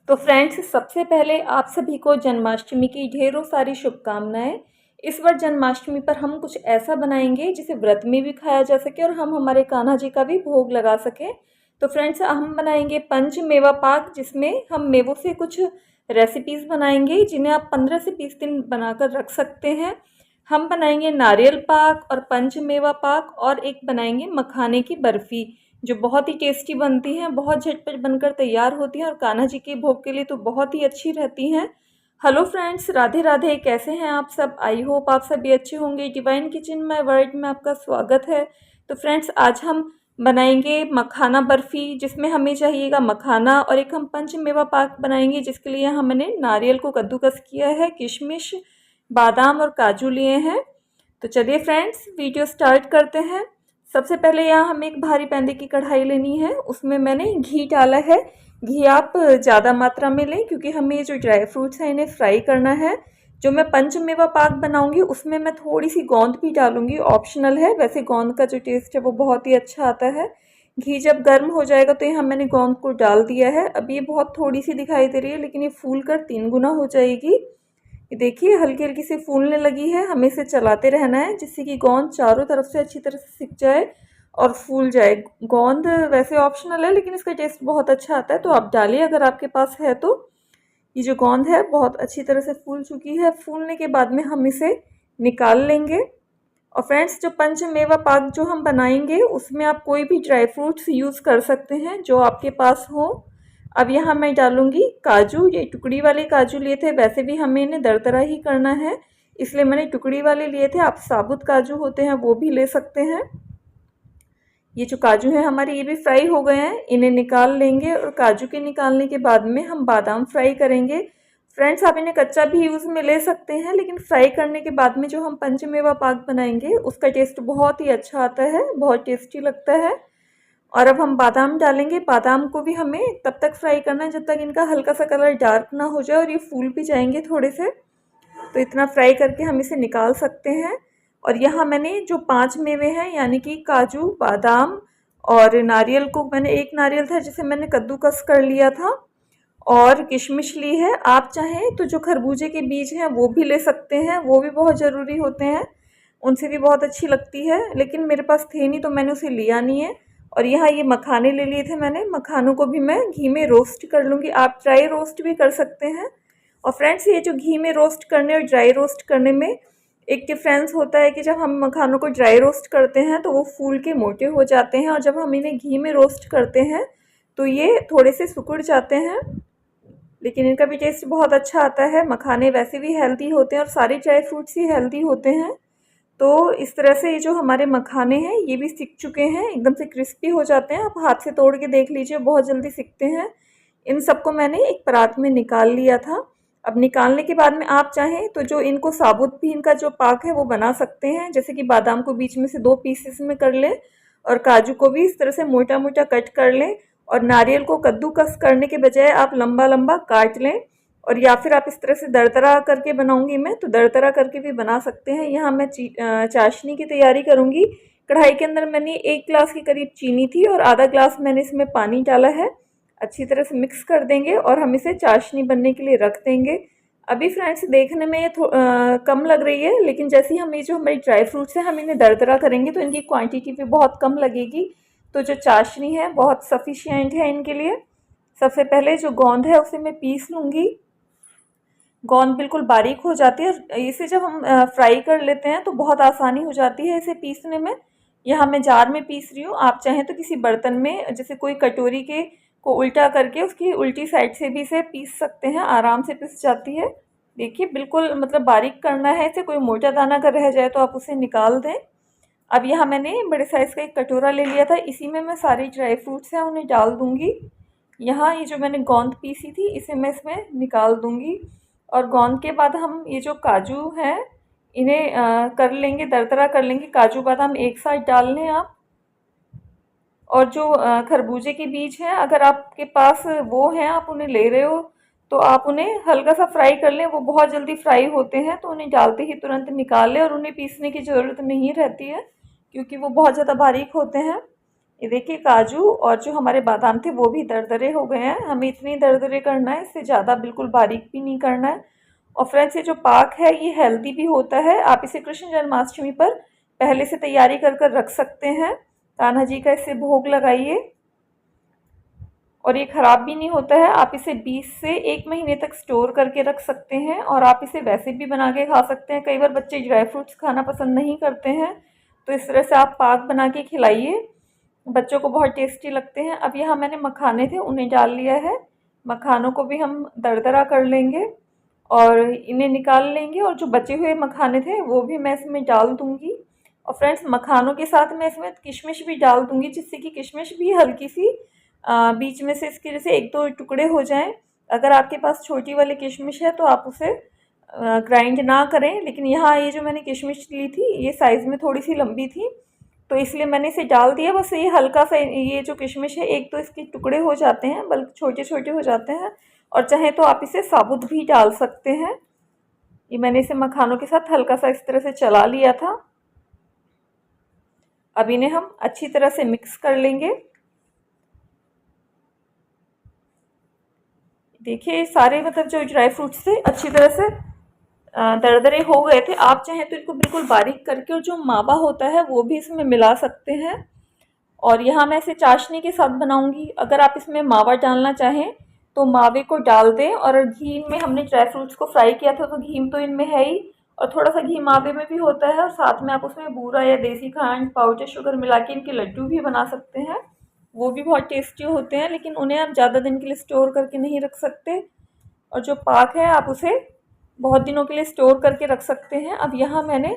तो फ्रेंड्स, सबसे पहले आप सभी को जन्माष्टमी की ढेरों सारी शुभकामनाएं। इस बार जन्माष्टमी पर हम कुछ ऐसा बनाएंगे जिसे व्रत में भी खाया जा सके और हम हमारे कान्हा जी का भी भोग लगा सकें। तो फ्रेंड्स, हम बनाएंगे पंच मेवा पाक, जिसमें हम मेवों से कुछ रेसिपीज़ बनाएंगे जिन्हें आप 15 से 20 दिन बनाकर रख सकते हैं। हम बनाएंगे नारियल पाक और पंच मेवा पाक, और एक बनाएंगे मखाने की बर्फ़ी जो बहुत ही टेस्टी बनती हैं, बहुत झटपट बनकर तैयार होती हैं और कान्हा जी के भोग के लिए तो बहुत ही अच्छी रहती हैं। Hello friends, Radhe Radhe. कैसे हैं आप सब? आई होप आप सभी अच्छे होंगे। डिवाइन किचन माय वर्ल्ड में आपका स्वागत है। तो फ्रेंड्स, आज हम बनाएंगे मखाना बर्फ़ी, जिसमें हमें चाहिएगा मखाना, और एक हम पंच मेवा पाक बनाएंगे जिसके लिए यहाँ मैंने नारियल को कद्दूकस किया है, किशमिश, बादाम और काजू लिए हैं। तो चलिए फ्रेंड्स, वीडियो स्टार्ट करते हैं। सबसे पहले यहाँ हमें एक भारी पैंदे की कढ़ाई लेनी है, उसमें मैंने घी डाला है। घी आप ज़्यादा मात्रा में लें क्योंकि हमें ये जो ड्राई फ्रूट्स हैं इन्हें फ्राई करना है। जो मैं पंचमेवा पाक बनाऊंगी उसमें मैं थोड़ी सी गोंद भी डालूंगी, ऑप्शनल है। वैसे गोंद का जो टेस्ट है वो बहुत ही अच्छा आता है। घी जब गर्म हो जाएगा तो यहाँ मैंने गोंद को डाल दिया है। अब ये बहुत थोड़ी सी दिखाई दे रही है, लेकिन ये फूल कर 3 गुना हो जाएगी। ये देखिए हल्की हल्की सी फूलने लगी है। हमें इसे चलाते रहना है जिससे कि गोंद चारों तरफ से अच्छी तरह से सिक जाए और फूल जाए। गोंद वैसे ऑप्शनल है, लेकिन इसका टेस्ट बहुत अच्छा आता है, तो आप डालिए अगर आपके पास है तो। ये जो गोंद है बहुत अच्छी तरह से फूल चुकी है। फूलने के बाद में हम इसे निकाल लेंगे। और फ्रेंड्स, जो पंचमेवा पाक जो हम बनाएंगे उसमें आप कोई भी ड्राई फ्रूट्स यूज़ कर सकते हैं जो आपके पास हो। अब यहाँ मैं डालूंगी काजू। ये टुकड़ी वाले काजू लिए थे, वैसे भी हमें इन्हें दरदरा ही करना है, इसलिए मैंने टुकड़ी वाले लिए थे। आप साबुत काजू होते हैं वो भी ले सकते हैं। ये जो काजू है हमारे, ये भी फ्राई हो गए हैं, इन्हें निकाल लेंगे। और काजू के निकालने के बाद में हम बादाम फ्राई करेंगे। फ्रेंड्स, आप इन्हें कच्चा भी यूज़ में ले सकते हैं, लेकिन फ्राई करने के बाद में जो हम पंचमेवा पाक बनाएंगे उसका टेस्ट बहुत ही अच्छा आता है, बहुत टेस्टी लगता है। और अब हम बादाम डालेंगे। बादाम को भी हमें तब तक फ्राई करना है जब तक इनका हल्का सा कलर डार्क ना हो जाए और ये फूल भी जाएंगे थोड़े से। तो इतना फ्राई करके हम इसे निकाल सकते हैं। और यहाँ मैंने जो 5 मेवे हैं, यानी कि काजू, बादाम और नारियल को, मैंने एक नारियल था जिसे मैंने कद्दूकस कर लिया था, और किशमिश ली है। आप चाहें तो जो खरबूजे के बीज हैं वो भी ले सकते हैं, वो भी बहुत ज़रूरी होते हैं, उनसे भी बहुत अच्छी लगती है, लेकिन मेरे पास थे नहीं तो मैंने उसे लिया नहीं है। और यहाँ ये मखाने ले लिए थे मैंने। मखानों को भी मैं घी में रोस्ट कर लूँगी, आप ड्राई रोस्ट भी कर सकते हैं। और फ्रेंड्स, ये जो घी में रोस्ट करने और ड्राई रोस्ट करने में एक डिफरेंस होता है कि जब हम मखानों को ड्राई रोस्ट करते हैं तो वो फूल के मोटे हो जाते हैं, और जब हम इन्हें घी में रोस्ट करते हैं तो ये थोड़े से सिकुड़ जाते हैं, लेकिन इनका भी टेस्ट बहुत अच्छा आता है। मखाने वैसे भी हेल्दी होते हैं और सारे ड्राई फ्रूट्स ही हेल्दी होते हैं। तो इस तरह से ये जो हमारे मखाने हैं ये भी सिक चुके हैं, एकदम से क्रिस्पी हो जाते हैं। आप हाथ से तोड़ के देख लीजिए, बहुत जल्दी सिकते हैं। इन सबको मैंने एक परात में निकाल लिया था। अब निकालने के बाद में आप चाहें तो जो इनको साबुत भी इनका जो पाक है वो बना सकते हैं, जैसे कि बादाम को बीच में से 2 पीसेस में कर लें, और काजू को भी इस तरह से मोटा मोटा कट कर लें, और नारियल को कद्दूकस करने के बजाय आप लंबा लंबा काट लें। और या फिर आप इस तरह से दरदरा करके बनाऊंगी मैं, तो दरदरा करके भी बना सकते हैं। यहाँ मैं चाशनी की तैयारी करूँगी। कढ़ाई के अंदर मैंने 1 ग्लास के करीब चीनी थी और आधा ग्लास मैंने इसमें पानी डाला है। अच्छी तरह से मिक्स कर देंगे और हम इसे चाशनी बनने के लिए रख देंगे। अभी फ्रेंड्स, देखने में ये कम लग रही है, लेकिन जैसे ही हम ये जो हमारी ड्राई फ्रूट्स हैं हम इन्हें दरदरा करेंगे तो इनकी क्वांटिटी भी बहुत कम लगेगी। तो जो चाशनी है बहुत सफिशिएंट है इनके लिए। सबसे पहले जो गोंद है उसे मैं पीस लूँगी। गोंद बिल्कुल बारीक हो जाती है। इसे जब हम फ्राई कर लेते हैं तो बहुत आसानी हो जाती है इसे पीसने में। यहाँ मैं जार में पीस रही हूँ, आप चाहें तो किसी बर्तन में, जैसे कोई कटोरी के को उल्टा करके उसकी उल्टी साइड से भी इसे पीस सकते हैं, आराम से पिस जाती है। देखिए बिल्कुल मतलब बारीक करना है इसे, कोई मोटा दाना अगर रह जाए तो आप उसे निकाल दें। अब यहाँ मैंने बड़े साइज़ का एक कटोरा ले लिया था, इसी में मैं सारी ड्राई फ्रूट्स हैं उन्हें डाल दूँगी। यहाँ ये जो मैंने गोंद पीसी थी इसे मैं इसमें निकाल दूँगी। और गोंद के बाद हम ये जो काजू हैं इन्हें कर लेंगे, दरदरा कर लेंगे। काजू बादाम एक साथ डाल लें आप। और जो खरबूजे के बीज हैं, अगर आपके पास वो हैं, आप उन्हें ले रहे हो तो आप उन्हें हल्का सा फ्राई कर लें, वो बहुत जल्दी फ्राई होते हैं, तो उन्हें डालते ही तुरंत निकाल लें और उन्हें पीसने की ज़रूरत नहीं रहती है क्योंकि वो बहुत ज़्यादा बारीक होते हैं। ये देखिए काजू और जो हमारे बादाम थे वो भी दरदरे हो गए हैं। हमें इतने दरदरे करना है, इससे ज़्यादा बिल्कुल बारीक भी नहीं करना है। और फ्रेंड्स, ये जो पाक है ये हेल्दी भी होता है। आप इसे कृष्ण जन्माष्टमी पर पहले से तैयारी कर कर रख सकते हैं। कान्हा जी का इससे भोग लगाइए और ये ख़राब भी नहीं होता है। आप इसे 20 से 1 महीने तक स्टोर करके रख सकते हैं और आप इसे वैसे भी बना के खा सकते हैं। कई बार बच्चे ड्राई फ्रूट्स खाना पसंद नहीं करते हैं, तो इस तरह से आप पाक बना के खिलाइए, बच्चों को बहुत टेस्टी लगते हैं। अब यहाँ मैंने मखाने थे उन्हें डाल लिया है। मखानों को भी हम दरदरा कर लेंगे और इन्हें निकाल लेंगे, और जो बचे हुए मखाने थे वो भी मैं इसमें डाल दूँगी। और फ्रेंड्स, मखानों के साथ मैं इसमें किशमिश भी डाल दूँगी, जिससे कि किशमिश भी हल्की सी बीच में से इसके जैसे 1-2 टुकड़े हो जाएं। अगर आपके पास छोटी वाली किशमिश है तो आप उसे ग्राइंड ना करें, लेकिन यहाँ ये जो मैंने किशमिश ली थी ये साइज़ में थोड़ी सी लंबी थी, तो इसलिए मैंने इसे डाल दिया। बस ये हल्का सा ये जो किशमिश है, एक तो इसके टुकड़े हो जाते हैं, बल्कि छोटे छोटे हो जाते हैं, और चाहे तो आप इसे साबुत भी डाल सकते हैं। ये मैंने इसे मखानों के साथ हल्का सा इस तरह से चला लिया था। अब इन्हें हम अच्छी तरह से मिक्स कर लेंगे। देखिए सारे मतलब जो ड्राई फ्रूट्स थे अच्छी तरह से दरदरे हो गए थे। आप चाहें तो इनको बिल्कुल बारीक करके और जो मावा होता है वो भी इसमें मिला सकते हैं। और यहाँ मैं इसे चाशनी के साथ बनाऊंगी। अगर आप इसमें मावा डालना चाहें तो मावे को डाल दें, और घी में हमने ड्राई फ्रूट्स को फ्राई किया था तो घी तो इनमें है ही, और थोड़ा सा घी मावे में भी होता है, और साथ में आप उसमें बूरा या देसी खंड, पाउडर शुगर मिला के इनके लड्डू भी बना सकते हैं। वो भी बहुत टेस्टी होते हैं, लेकिन उन्हें आप ज़्यादा दिन के लिए स्टोर करके नहीं रख सकते। और जो पाक है आप उसे बहुत दिनों के लिए स्टोर करके रख सकते हैं। अब यहाँ मैंने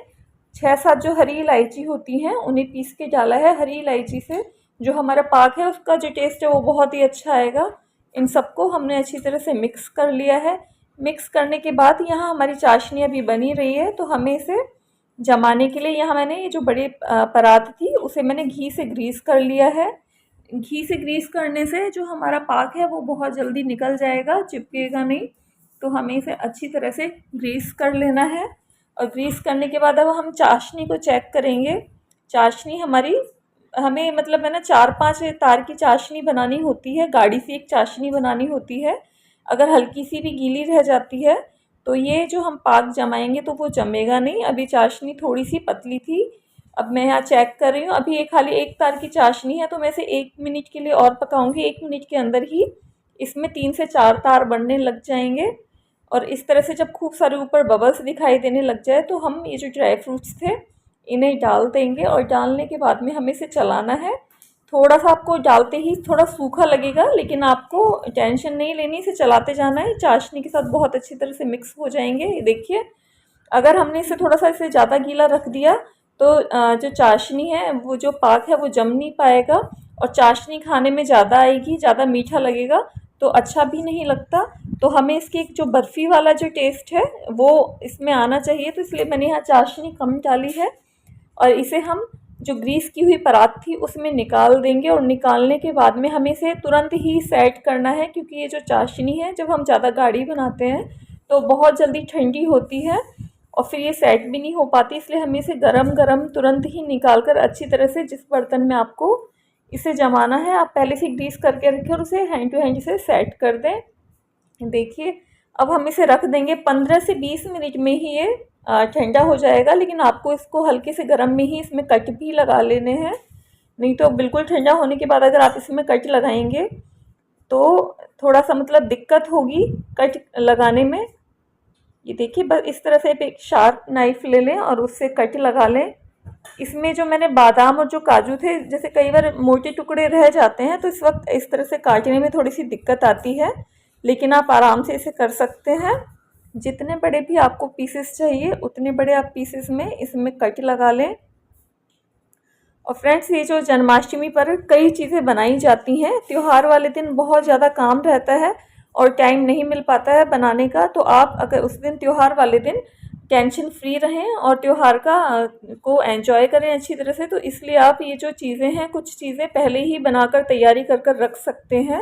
6-7 जो हरी इलायची होती हैं उन्हें पीस के डाला है। हरी इलायची से जो हमारा पाक है उसका जो टेस्ट है वो बहुत ही अच्छा आएगा। इन सबको हमने अच्छी तरह से मिक्स कर लिया है। मिक्स करने के बाद यहाँ हमारी चाशनी अभी बनी रही है, तो हमें इसे जमाने के लिए यहाँ मैंने ये जो बड़े परात थी उसे मैंने घी से ग्रीस कर लिया है। घी से ग्रीस करने से जो हमारा पाक है वो बहुत जल्दी निकल जाएगा, चिपकेगा नहीं। तो हमें इसे अच्छी तरह से ग्रीस कर लेना है। और ग्रीस करने के बाद अब हम चाशनी को चेक करेंगे। चाशनी हमारी हमें मतलब है ना 4-5 तार की चाशनी बनानी होती है, गाढ़ी सी एक चाशनी बनानी होती है। अगर हल्की सी भी गीली रह जाती है तो ये जो हम पाक जमाएंगे तो वो जमेगा नहीं। अभी चाशनी थोड़ी सी पतली थी। अब मैं यहाँ चेक कर रही हूँ, अभी ये खाली 1 तार की चाशनी है, तो मैं इसे 1 मिनट के लिए और पकाऊंगी। 1 मिनट के अंदर ही इसमें 3 से 4 तार बनने लग जाएंगे। और इस तरह से जब खूब सारे ऊपर बबल्स दिखाई देने लग जाए तो हम ये जो ड्राई फ्रूट्स थे इन्हें डाल देंगे, और डालने के बाद में हमें इसे चलाना है। थोड़ा सा आपको डालते ही थोड़ा सूखा लगेगा, लेकिन आपको टेंशन नहीं लेनी, इसे चलाते जाना है। चाशनी के साथ बहुत अच्छी तरह से मिक्स हो जाएंगे। ये देखिए, अगर हमने इसे थोड़ा सा इसे ज़्यादा गीला रख दिया तो जो चाशनी है वो जो पाक है वो जम नहीं पाएगा, और चाशनी खाने में ज़्यादा आएगी, ज़्यादा मीठा लगेगा तो अच्छा भी नहीं लगता। तो हमें इसकी जो बर्फ़ी वाला जो टेस्ट है वो इसमें आना चाहिए, तो इसलिए मैंने यहाँ चाशनी कम डाली है। और इसे हम जो ग्रीस की हुई परात थी उसमें निकाल देंगे, और निकालने के बाद में हमें इसे तुरंत ही सेट करना है, क्योंकि ये जो चाशनी है जब हम ज़्यादा गाढ़ी बनाते हैं तो बहुत जल्दी ठंडी होती है और फिर ये सेट भी नहीं हो पाती। इसलिए हमें इसे गरम गरम तुरंत ही निकाल कर अच्छी तरह से जिस बर्तन में आपको इसे जमाना है आप पहले से ग्रीस करके रखें और उसे हैंड टू हैंड इसे सेट कर दें। देखिए, अब हम इसे रख देंगे 15 से 20 मिनट में ही ये ठंडा हो जाएगा, लेकिन आपको इसको हल्के से गर्म में ही इसमें कट भी लगा लेने हैं, नहीं तो बिल्कुल ठंडा होने के बाद अगर आप इसमें कट लगाएंगे तो थोड़ा सा मतलब दिक्कत होगी कट लगाने में। ये देखिए, बस इस तरह से एक शार्प नाइफ ले लें और उससे कट लगा लें। इसमें जो मैंने बादाम और जो काजू थे, जैसे कई बार मोटे टुकड़े रह जाते हैं तो इस वक्त इस तरह से काटने में थोड़ी सी दिक्कत आती है, लेकिन आप आराम से इसे कर सकते हैं। जितने बड़े भी आपको पीसेस चाहिए उतने बड़े आप पीसेस में इसमें कट लगा लें। और फ्रेंड्स, ये जो जन्माष्टमी पर कई चीज़ें बनाई जाती हैं, त्यौहार वाले दिन बहुत ज़्यादा काम रहता है और टाइम नहीं मिल पाता है बनाने का, तो आप अगर उस दिन त्यौहार वाले दिन टेंशन फ्री रहें और त्यौहार का को एंजॉय करें अच्छी तरह से, तो इसलिए आप ये जो चीज़ें हैं कुछ चीज़ें पहले ही बनाकर तैयारी कर कर रख सकते हैं।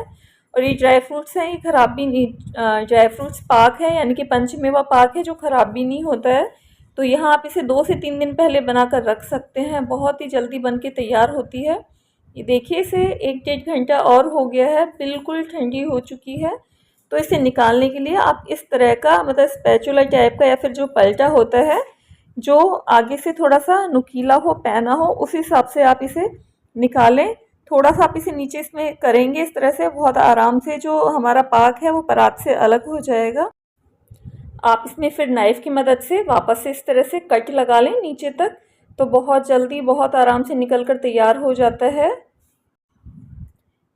और ये ड्राई फ्रूट्स हैं, ये ख़राब भी नहीं, ड्राई फ्रूट्स पाक है यानी कि पंचमेवा पाक है जो ख़राब भी नहीं होता है। तो यहाँ आप इसे 2 से 3 दिन पहले बना कर रख सकते हैं, बहुत ही जल्दी बन के तैयार होती है। ये देखिए इसे 1 डेढ़ घंटा और हो गया है, बिल्कुल ठंडी हो चुकी है। तो इसे निकालने के लिए आप इस तरह का मतलब स्पैचुला टाइप का या फिर जो पलटा होता है जो आगे से थोड़ा सा नुकीला हो, पैना हो, उस हिसाब से आप इसे निकालें। थोड़ा सा आप इसे नीचे इसमें करेंगे इस तरह से, बहुत आराम से जो हमारा पाक है वो परात से अलग हो जाएगा। आप इसमें फिर नाइफ़ की मदद से वापस से इस तरह से कट लगा लें नीचे तक, तो बहुत जल्दी बहुत आराम से निकल कर तैयार हो जाता है।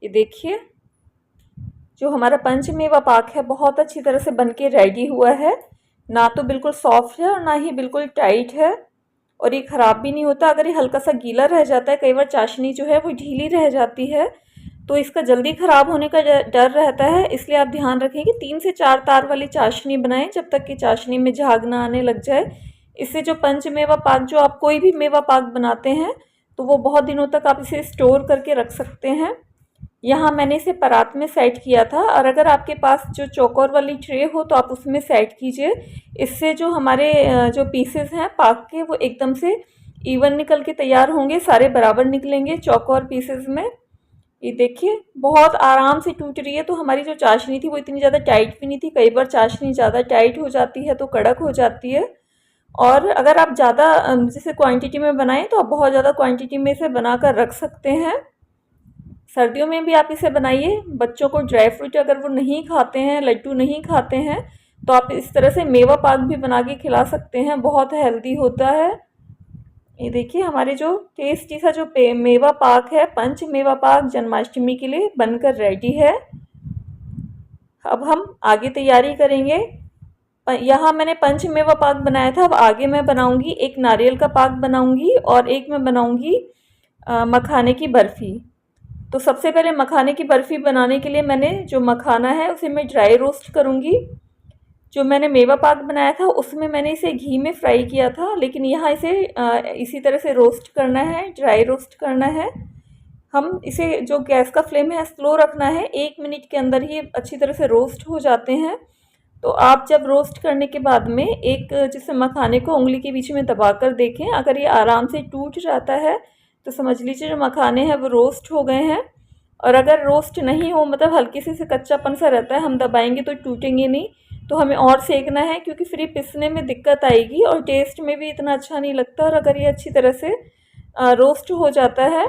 ये देखिए जो हमारा पंचमेवा पाक है बहुत अच्छी तरह से बनके रेडी हुआ है। ना तो बिल्कुल सॉफ्ट है और ना ही बिल्कुल टाइट है, और ये ख़राब भी नहीं होता। अगर ये हल्का सा गीला रह जाता है, कई बार चाशनी जो है वो ढीली रह जाती है, तो इसका जल्दी ख़राब होने का डर रहता है। इसलिए आप ध्यान रखें कि 3 से 4 तार वाली चाशनी बनाएं जब तक कि चाशनी में झाग ना आने लग जाए। इससे जो पंचमेवा पाक, जो आप कोई भी मेवा पाक बनाते हैं तो वो बहुत दिनों तक आप इसे स्टोर करके रख सकते हैं। यहाँ मैंने इसे परात में सेट किया था, और अगर आपके पास जो चौकोर वाली ट्रे हो तो आप उसमें सेट कीजिए। इससे जो हमारे जो पीसेस हैं पाक के वो एकदम से इवन निकल के तैयार होंगे, सारे बराबर निकलेंगे चौकोर पीसेस में। ये देखिए बहुत आराम से टूट रही है। तो हमारी जो चाशनी थी वो इतनी ज़्यादा टाइट भी नहीं थी। कई बार चाशनी ज़्यादा टाइट हो जाती है तो कड़क हो जाती है। और अगर आप ज़्यादा जैसे क्वांटिटी में बनाएं तो आप बहुत ज़्यादा क्वांटिटी में इसे बनाकर रख सकते हैं। सर्दियों में भी आप इसे बनाइए। बच्चों को ड्राई फ्रूट अगर वो नहीं खाते हैं, लड्डू नहीं खाते हैं, तो आप इस तरह से मेवा पाक भी बना के खिला सकते हैं, बहुत हेल्दी होता है। ये देखिए हमारे जो टेस्टी सा जो मेवा पाक है, पंच मेवा पाक जन्माष्टमी के लिए बनकर रेडी है। अब हम आगे तैयारी करेंगे। यहाँ मैंने पंच मेवा पाक बनाया था, अब आगे मैं बनाऊंगी एक नारियल का पाक बनाऊंगी और एक मैं बनाऊंगी मखाने की बर्फ़ी। तो सबसे पहले मखाने की बर्फ़ी बनाने के लिए मैंने जो मखाना है उसे मैं ड्राई रोस्ट करूँगी। जो मैंने मेवा पाक बनाया था उसमें मैंने इसे घी में फ्राई किया था, लेकिन यहाँ इसे इसी तरह से रोस्ट करना है, ड्राई रोस्ट करना है। हम इसे जो गैस का फ्लेम है स्लो रखना है, 1 मिनट के अंदर ही अच्छी तरह से रोस्ट हो जाते हैं। तो आप जब रोस्ट करने के बाद में एक जैसे मखाने को उंगली के बीच में दबाकर देखें, अगर ये आराम से टूट जाता है तो समझ लीजिए जो मखाने हैं वो रोस्ट हो गए हैं। और अगर रोस्ट नहीं हो, मतलब हल्के से कच्चापन सा रहता है, हम दबाएंगे तो टूटेंगे नहीं, तो हमें और सेकना है, क्योंकि फिर ये पिसने में दिक्कत आएगी और टेस्ट में भी इतना अच्छा नहीं लगता। और अगर ये अच्छी तरह से रोस्ट हो जाता है,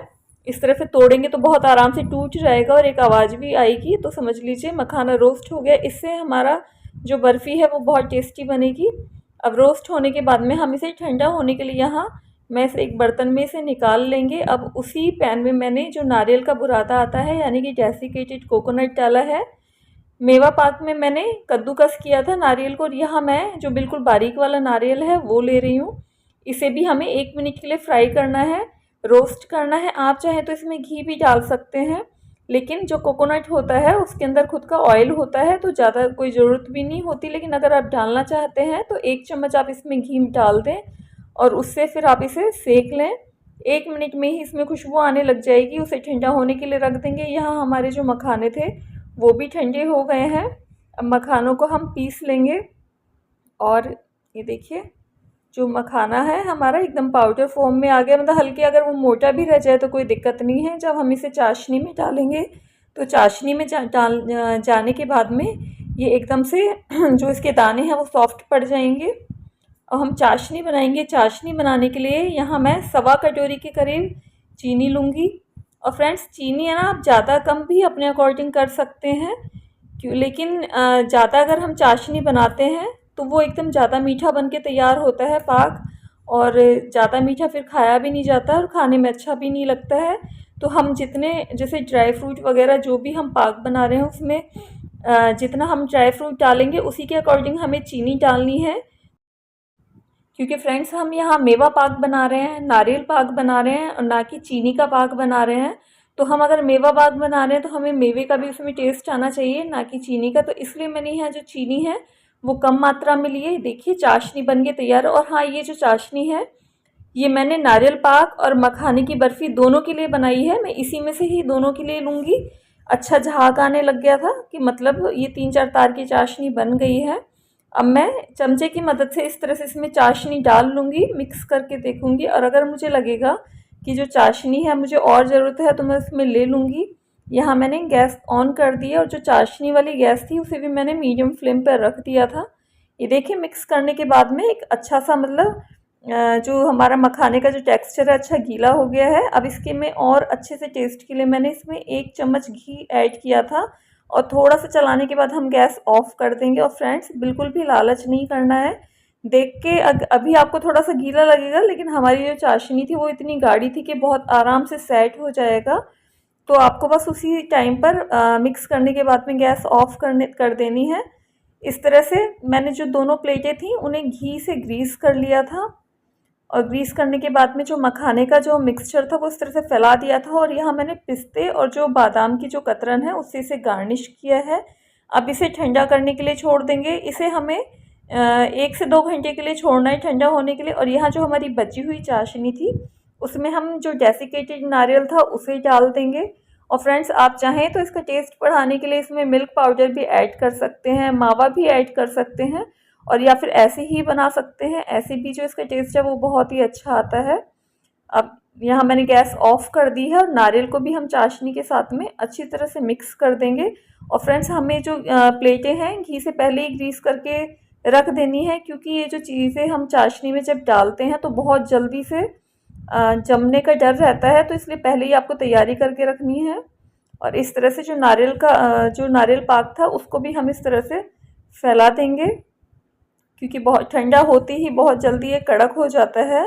इस तरह से तोड़ेंगे तो बहुत आराम से टूट जाएगा और एक आवाज़ भी आएगी। तो समझ लीजिए मखाना रोस्ट हो गया। इससे हमारा जो बर्फ़ी है वो बहुत टेस्टी बनेगी। अब रोस्ट होने के बाद में हम इसे ठंडा होने के लिए यहाँ मैं इसे एक बर्तन में इसे निकाल लेंगे। अब उसी पैन में मैंने जो नारियल का बुरादा आता है, यानी कि डेसिकेटेड कोकोनट डाला है। मेवा पाक में मैंने कद्दूकस किया था नारियल को, और यहाँ मैं जो बिल्कुल बारीक वाला नारियल है वो ले रही हूँ। इसे भी हमें 1 मिनट के लिए फ्राई करना है, रोस्ट करना है। आप चाहें तो इसमें घी भी डाल सकते हैं, लेकिन जो कोकोनट होता है उसके अंदर खुद का ऑयल होता है तो ज़्यादा कोई ज़रूरत भी नहीं होती। लेकिन अगर आप डालना चाहते हैं तो 1 चम्मच आप इसमें घी डाल दें और उससे फिर आप इसे सेक लें। 1 मिनट में ही इसमें खुशबू आने लग जाएगी। उसे ठंडा होने के लिए रख देंगे। यहाँ हमारे जो मखाने थे वो भी ठंडे हो गए हैं। अब मखानों को हम पीस लेंगे, और ये देखिए जो मखाना है हमारा एकदम पाउडर फॉर्म में आ गया। मतलब हल्के अगर वो मोटा भी रह जाए तो कोई दिक्कत नहीं है। जब हम इसे चाशनी में डालेंगे तो चाशनी में जाने के बाद में ये एकदम से जो इसके दाने हैं वो सॉफ्ट पड़ जाएंगे और हम चाशनी बनाएंगे। चाशनी बनाने के लिए यहाँ मैं 1.25 कटोरी के करीब चीनी लूँगी। और फ्रेंड्स चीनी है ना, आप ज़्यादा कम भी अपने अकॉर्डिंग कर सकते हैं, क्यों, लेकिन ज़्यादा अगर हम चाशनी बनाते हैं तो वो एकदम ज़्यादा मीठा बन के तैयार होता है पाक, और ज़्यादा मीठा फिर खाया भी नहीं जाता और खाने में अच्छा भी नहीं लगता है। तो हम जितने जैसे ड्राई फ्रूट वगैरह जो भी हम पाक बना रहे हैं उसमें जितना हम ड्राई फ्रूट डालेंगे उसी के अकॉर्डिंग हमें चीनी डालनी है। क्योंकि फ्रेंड्स हम यहाँ मेवा पाक बना रहे हैं, नारियल पाक बना रहे हैं, और ना कि चीनी का पाक बना रहे हैं। तो हम अगर मेवा पाक बना रहे हैं तो हमें मेवे का भी उसमें टेस्ट आना चाहिए, ना कि चीनी का। तो इसलिए मैंने यहाँ जो चीनी है वो कम मात्रा में लिए। देखिए चाशनी बन के तैयार है। और हाँ, ये जो चाशनी है ये मैंने नारियल पाक और मखाने की बर्फ़ी दोनों के लिए बनाई है। मैं इसी में से ही दोनों के लिए लूँगी। अच्छा झाग आने लग गया था कि मतलब ये 3-4 तार की चाशनी बन गई है। अब मैं चमचे की मदद से इस तरह से इसमें चाशनी डाल लूँगी, मिक्स करके देखूँगी, और अगर मुझे लगेगा की जो चाशनी है मुझे और ज़रूरत है तो मैं उसमें ले लूँगी। यहाँ मैंने गैस ऑन कर दी है और जो चाशनी वाली गैस थी उसे भी मैंने मीडियम फ्लेम पर रख दिया था। ये देखिए मिक्स करने के बाद में एक अच्छा सा मतलब जो हमारा मखाने का जो टेक्सचर है अच्छा गीला हो गया है। अब इसके में और अच्छे से टेस्ट के लिए मैंने इसमें 1 चम्मच घी ऐड किया था और थोड़ा सा चलाने के बाद हम गैस ऑफ कर देंगे। और फ्रेंड्स बिल्कुल भी लालच नहीं करना है। देख के अभी आपको थोड़ा सा गीला लगेगा, लेकिन हमारी जो चाशनी थी वो इतनी गाढ़ी थी कि बहुत आराम से सेट हो जाएगा। तो आपको बस उसी टाइम पर मिक्स करने के बाद में गैस ऑफ कर देनी है। इस तरह से मैंने जो दोनों प्लेटें थी उन्हें घी से ग्रीस कर लिया था और ग्रीस करने के बाद में जो मखाने का जो मिक्सचर था वो इस तरह से फैला दिया था। और यहाँ मैंने पिस्ते और जो बादाम की जो कतरन है उससे इसे गार्निश किया है। अब इसे ठंडा करने के लिए छोड़ देंगे। इसे हमें 1 से 2 घंटे के लिए छोड़ना है ठंडा होने के लिए। और यहाँ जो हमारी बची हुई चाशनी थी उसमें हम जो डेसिकेटेड नारियल था उसे डाल देंगे। और फ्रेंड्स आप चाहें तो इसका टेस्ट बढ़ाने के लिए इसमें मिल्क पाउडर भी ऐड कर सकते हैं, मावा भी ऐड कर सकते हैं और या फिर ऐसे ही बना सकते हैं। ऐसे भी जो इसका टेस्ट है वो बहुत ही अच्छा आता है। अब यहाँ मैंने गैस ऑफ कर दी है और नारियल को भी हम चाशनी के साथ में अच्छी तरह से मिक्स कर देंगे। और फ्रेंड्स हमें जो प्लेटें हैं घी से पहले ही ग्रीस करके रख देनी है, क्योंकि ये जो चीज़ें हम चाशनी में जब डालते हैं तो बहुत जल्दी से जमने का डर रहता है, तो इसलिए पहले ही आपको तैयारी करके रखनी है। और इस तरह से जो नारियल पाक था उसको भी हम इस तरह से फैला देंगे, क्योंकि बहुत ठंडा होते ही बहुत जल्दी ये कड़क हो जाता है।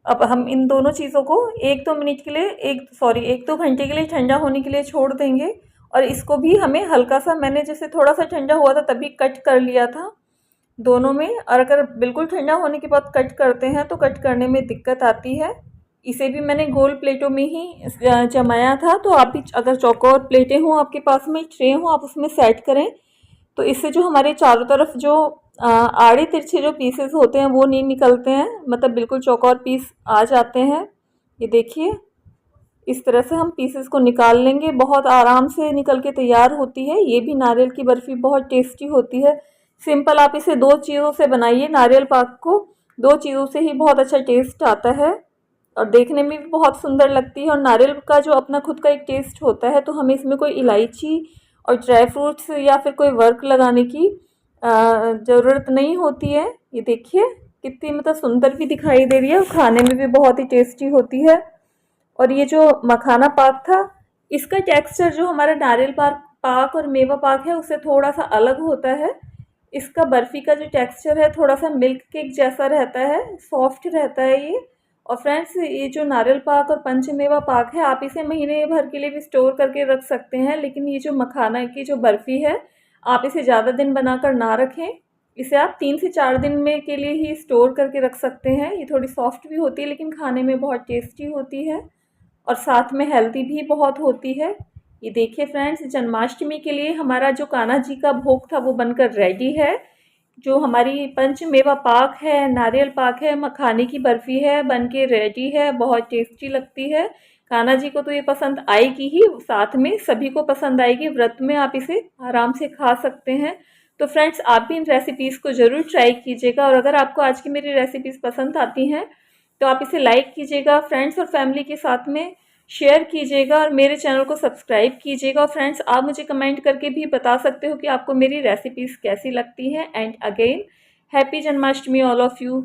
अब हम इन दोनों चीज़ों को 1-2 मिनट के लिए 1-2 घंटे के लिए ठंडा होने के लिए छोड़ देंगे। और इसको भी हमें हल्का सा, मैंने जैसे थोड़ा सा ठंडा हुआ था तभी कट कर लिया था दोनों में। और अगर बिल्कुल ठंडा होने के बाद कट करते हैं तो कट करने में दिक्कत आती है। इसे भी मैंने गोल प्लेटों में ही जमाया था। तो आप भी अगर चौकोर प्लेटें हों आपके पास में, ट्रे हों, आप उसमें सेट करें तो इससे जो हमारे चारों तरफ जो आड़े तिरछे जो पीसेस होते हैं वो नहीं निकलते हैं, मतलब बिल्कुल चौकोर पीस आ जाते हैं। ये देखिए इस तरह से हम पीसेस को निकाल लेंगे, बहुत आराम से निकल के तैयार होती है। ये भी नारियल की बर्फ़ी बहुत टेस्टी होती है। सिंपल आप इसे 2 चीज़ों से बनाइए, नारियल पाक को 2 चीज़ों से ही बहुत अच्छा टेस्ट आता है और देखने में भी बहुत सुंदर लगती है। और नारियल का जो अपना खुद का एक टेस्ट होता है, तो हमें इसमें कोई इलायची और ड्राई फ्रूट्स या फिर कोई वर्क लगाने की ज़रूरत नहीं होती है। ये देखिए कितनी मतलब सुंदर भी दिखाई दे रही है और खाने में भी बहुत ही टेस्टी होती है। और ये जो मखाना पाक था इसका टेक्सचर जो हमारा नारियल पाक और मेवा पाक है उससे थोड़ा सा अलग होता है। इसका बर्फ़ी का जो टेक्सचर है थोड़ा सा मिल्क केक जैसा रहता है, सॉफ्ट रहता है ये। और फ्रेंड्स ये जो नारियल पाक और पंचमेवा पाक है आप इसे महीने भर के लिए भी स्टोर करके रख सकते हैं, लेकिन ये जो मखाना की जो बर्फ़ी है आप इसे ज़्यादा दिन बनाकर ना रखें। इसे आप 3 से 4 दिन में के लिए ही स्टोर करके रख सकते हैं। ये थोड़ी सॉफ्ट भी होती है लेकिन खाने में बहुत टेस्टी होती है और साथ में हेल्दी भी बहुत होती है। ये देखिए फ्रेंड्स जन्माष्टमी के लिए हमारा जो कान्हा जी का भोग था वो बनकर रेडी है। जो हमारी पंचमेवा पाक है, नारियल पाक है, मखाने की बर्फ़ी है, बनके रेडी है, बहुत टेस्टी लगती है। कान्हा जी को तो ये पसंद आएगी ही, साथ में सभी को पसंद आएगी। व्रत में आप इसे आराम से खा सकते हैं। तो फ्रेंड्स आप भी इन रेसिपीज़ को ज़रूर ट्राई कीजिएगा और अगर आपको आज की मेरी रेसिपीज़ पसंद आती हैं तो आप इसे लाइक कीजिएगा, फ्रेंड्स और फैमिली के साथ में शेयर कीजिएगा और मेरे चैनल को सब्सक्राइब कीजिएगा। और फ्रेंड्स आप मुझे कमेंट करके भी बता सकते हो कि आपको मेरी रेसिपीज़ कैसी लगती हैं। And again happy Janmashtami all of you.